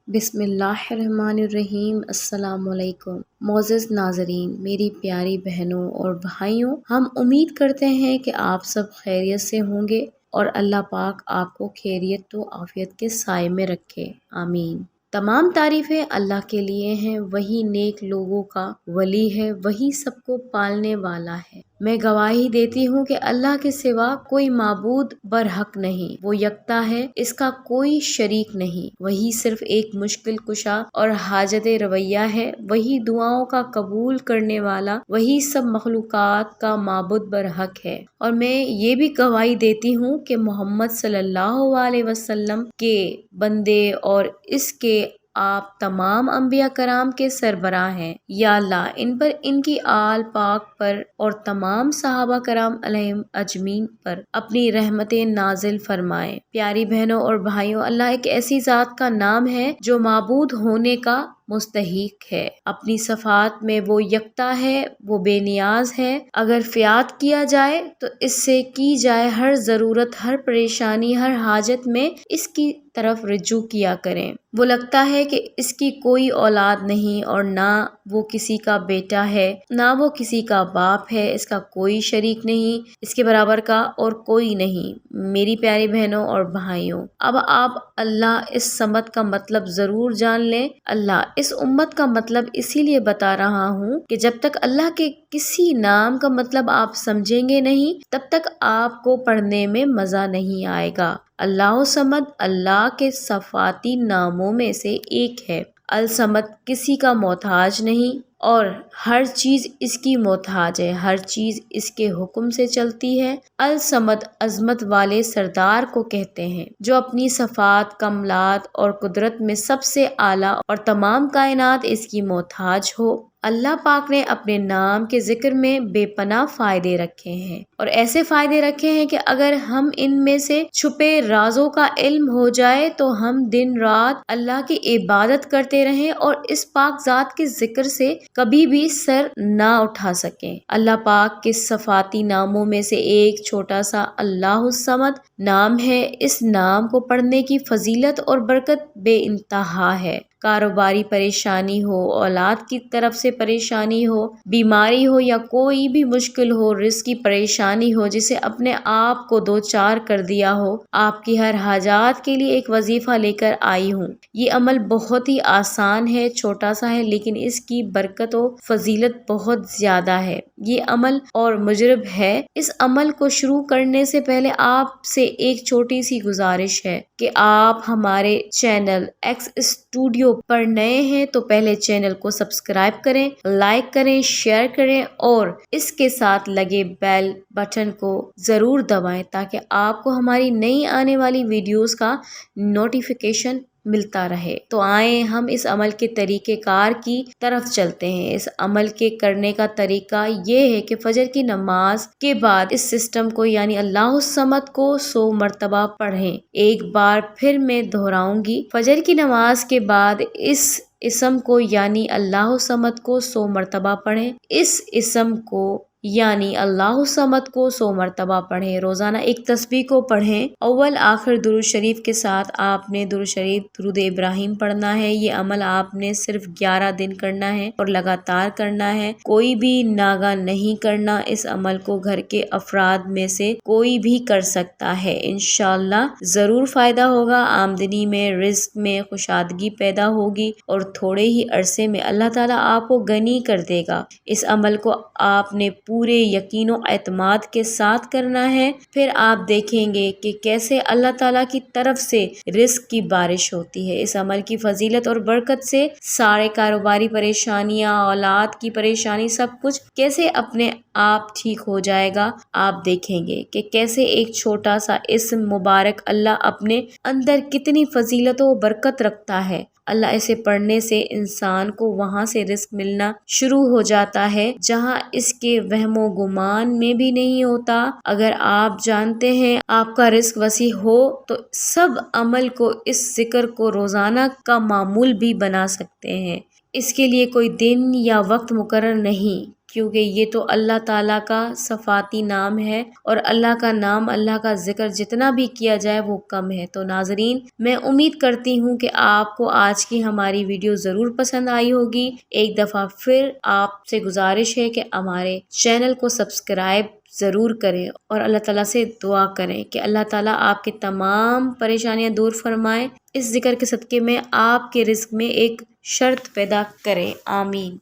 بسم اللہ الرحمن الرحیم۔ السلام علیکم معزز ناظرین، میری پیاری بہنوں اور بھائیوں، ہم امید کرتے ہیں کہ آپ سب خیریت سے ہوں گے اور اللہ پاک آپ کو خیریت و عافیت کے سائے میں رکھے، آمین۔ تمام تعریفیں اللہ کے لیے ہیں، وہی نیک لوگوں کا ولی ہے، وہی سب کو پالنے والا ہے۔ میں گواہی دیتی ہوں کہ اللہ کے سوا کوئی معبود برحق نہیں، وہ یکتا ہے، اس کا کوئی شریک نہیں، وہی صرف ایک مشکل کشا اور حاجت رویہ ہے، وہی دعاؤں کا قبول کرنے والا، وہی سب مخلوقات کا معبود برحق ہے۔ اور میں یہ بھی گواہی دیتی ہوں کہ محمد صلی اللہ علیہ وسلم کے بندے اور اس کے آپ تمام انبیاء کرام کے سربراہ ہیں۔ یا اللہ ان پر، ان کی آل پاک پر اور تمام صحابہ کرام علیہم اجمعین پر اپنی رحمتیں نازل فرمائے۔ پیاری بہنوں اور بھائیوں، اللہ ایک ایسی ذات کا نام ہے جو معبود ہونے کا مستحق ہے۔ اپنی صفات میں وہ یکتا ہے، وہ بے نیاز ہے۔ اگر فریاد کیا جائے تو اس سے کی جائے، ہر ضرورت، ہر پریشانی، ہر حاجت میں اس کی طرف رجوع کیا کریں۔ وہ لگتا ہے کہ اس کی کوئی اولاد نہیں اور نہ وہ کسی کا بیٹا ہے، نہ وہ کسی کا باپ ہے، اس کا کوئی شریک نہیں، اس کے برابر کا اور کوئی نہیں۔ میری پیاری بہنوں اور بھائیوں، اب آپ اللہ اس صمد کا مطلب ضرور جان لیں۔ اللہ اس امت کا مطلب اسی لیے بتا رہا ہوں کہ جب تک اللہ کے کسی نام کا مطلب آپ سمجھیں گے نہیں، تب تک آپ کو پڑھنے میں مزہ نہیں آئے گا۔ اللہ الصمد اللہ کے صفاتی ناموں میں سے ایک ہے۔ الصمد کسی کا محتاج نہیں اور ہر چیز اس کی محتاج ہے، ہر چیز اس کے حکم سے چلتی ہے۔ الصمد عظمت والے سردار کو کہتے ہیں جو اپنی صفات، کمالات اور قدرت میں سب سے اعلیٰ اور تمام کائنات اس کی محتاج ہو۔ اللہ پاک نے اپنے نام کے ذکر میں بے پناہ فائدے رکھے ہیں، اور ایسے فائدے رکھے ہیں کہ اگر ہم ان میں سے چھپے رازوں کا علم ہو جائے تو ہم دن رات اللہ کی عبادت کرتے رہیں اور اس پاک ذات کے ذکر سے کبھی بھی سر نہ اٹھا سکیں۔ اللہ پاک کے صفاتی ناموں میں سے ایک چھوٹا سا اللہ الصمد نام ہے۔ اس نام کو پڑھنے کی فضیلت اور برکت بے انتہا ہے۔ کاروباری پریشانی ہو، اولاد کی طرف سے پریشانی ہو، بیماری ہو یا کوئی بھی مشکل ہو، رزق کی پریشانی ہو جسے اپنے آپ کو دو چار کر دیا ہو، آپ کی ہر حاجات کے لیے ایک وظیفہ لے کر آئی ہوں۔ یہ عمل بہت ہی آسان ہے، چھوٹا سا ہے، لیکن اس کی برکت و فضیلت بہت زیادہ ہے۔ یہ عمل اور مجرب ہے۔ اس عمل کو شروع کرنے سے پہلے آپ سے ایک چھوٹی سی گزارش ہے کہ آپ ہمارے چینل ایکس اسٹوڈیو پر نئے ہیں تو پہلے چینل کو سبسکرائب کریں، لائک کریں، شیئر کریں اور اس کے ساتھ لگے بیل بٹن کو ضرور دبائیں تاکہ آپ کو ہماری نئی آنے والی ویڈیوز کا نوٹیفیکیشن ملتا رہے۔ تو آئیں ہم اس عمل کے طریقہ کار کی طرف چلتے ہیں۔ اس عمل کے کرنے کا طریقہ یہ ہے کہ فجر کی نماز کے بعد اس سسٹم کو یعنی اللہ الصمد کو 100 مرتبہ پڑھیں۔ ایک بار پھر میں دہراؤں گی، فجر کی نماز کے بعد اس اسم کو یعنی اللہ الصمد کو 100 مرتبہ پڑھیں۔ اس اسم کو یعنی اللہ الصمد کو 100 مرتبہ پڑھیں۔ روزانہ ایک تسبیح کو پڑھیں۔ اول آخر درود شریف کے ساتھ آپ نے درود شریف، درود ابراہیم پڑھنا ہے۔ یہ عمل آپ نے صرف 11 دن کرنا ہے اور لگاتار کرنا ہے، کوئی بھی ناغہ نہیں کرنا۔ اس عمل کو گھر کے افراد میں سے کوئی بھی کر سکتا ہے، انشاءاللہ ضرور فائدہ ہوگا۔ آمدنی میں، رزق میں خوشادگی پیدا ہوگی اور تھوڑے ہی عرصے میں اللہ تعالیٰ آپ کو غنی کر دے گا۔ اس عمل کو آپ نے پورے یقین و اعتماد کے ساتھ کرنا ہے، پھر آپ دیکھیں گے کہ کیسے اللہ تعالیٰ کی طرف سے رزق کی بارش ہوتی ہے۔ اس عمل کی فضیلت اور برکت سے سارے کاروباری پریشانیاں، اولاد کی پریشانی، سب کچھ کیسے اپنے آپ ٹھیک ہو جائے گا۔ آپ دیکھیں گے کہ کیسے ایک چھوٹا سا اسم مبارک اللہ اپنے اندر کتنی فضیلت و برکت رکھتا ہے۔ اللہ اسے پڑھنے سے انسان کو وہاں سے رزق ملنا شروع ہو جاتا ہے جہاں اس کے وہم و گمان میں بھی نہیں ہوتا۔ اگر آپ جانتے ہیں آپ کا رزق وسیع ہو تو سب عمل کو، اس ذکر کو روزانہ کا معمول بھی بنا سکتے ہیں۔ اس کے لیے کوئی دن یا وقت مقرر نہیں کیونکہ یہ تو اللہ تعالیٰ کا صفاتی نام ہے، اور اللہ کا نام، اللہ کا ذکر جتنا بھی کیا جائے وہ کم ہے۔ تو ناظرین، میں امید کرتی ہوں کہ آپ کو آج کی ہماری ویڈیو ضرور پسند آئی ہوگی۔ ایک دفعہ پھر آپ سے گزارش ہے کہ ہمارے چینل کو سبسکرائب ضرور کریں، اور اللہ تعالیٰ سے دعا کریں کہ اللہ تعالیٰ آپ کے تمام پریشانیاں دور فرمائیں، اس ذکر کے صدقے میں آپ کے رزق میں ایک شرط پیدا کریں۔ آمین۔